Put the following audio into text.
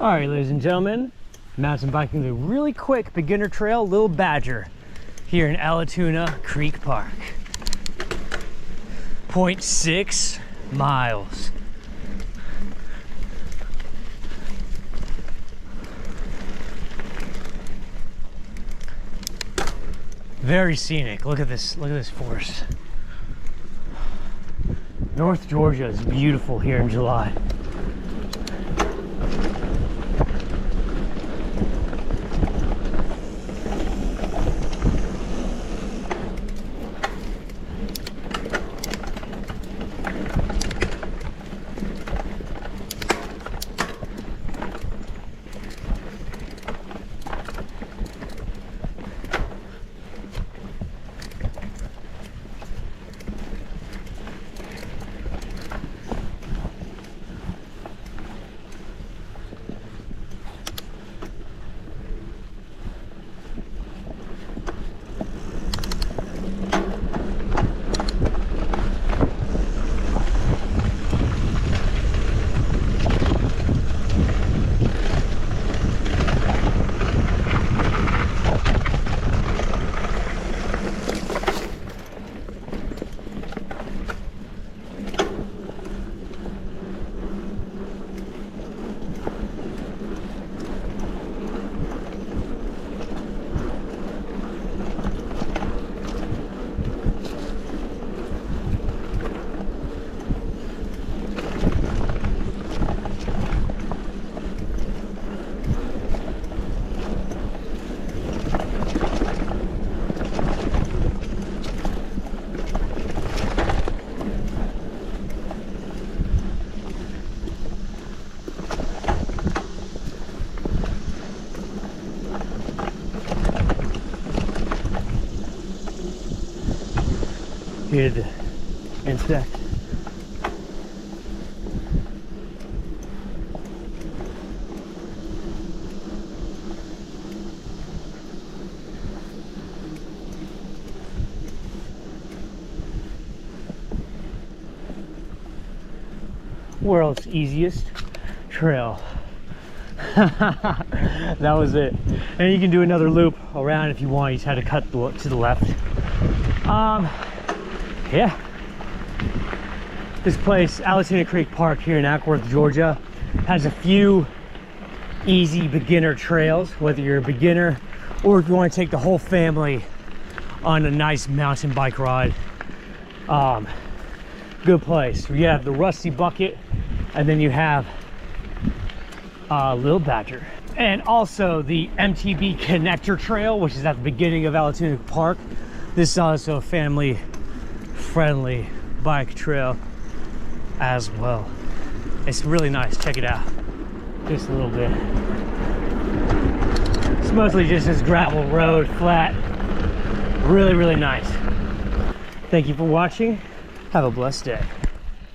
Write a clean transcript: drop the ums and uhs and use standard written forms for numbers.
All right, ladies and gentlemen, mountain biking the really quick beginner trail, Lil Badger, here in Allatoona Creek Park. 0.6 miles. Very scenic. Look at this forest. North Georgia is beautiful here in July. Here's the insect. World's easiest trail. That was it. And you can do another loop around if you want. You just had to cut to the left. Yeah, this place, Allatoona Creek Park here in Acworth, Georgia, has a few easy beginner trails, whether you're a beginner or if you want to take the whole family on a nice mountain bike ride. Good place. You have the Rusty Bucket, and then you have Lil Badger. And also the MTB Connector Trail, which is at the beginning of Allatoona Park. This is also a family-friendly bike trail as well. It's really nice. Check it out. Just a little bit. It's mostly just this gravel road, flat. Really, really nice. Thank you for watching. Have a blessed day.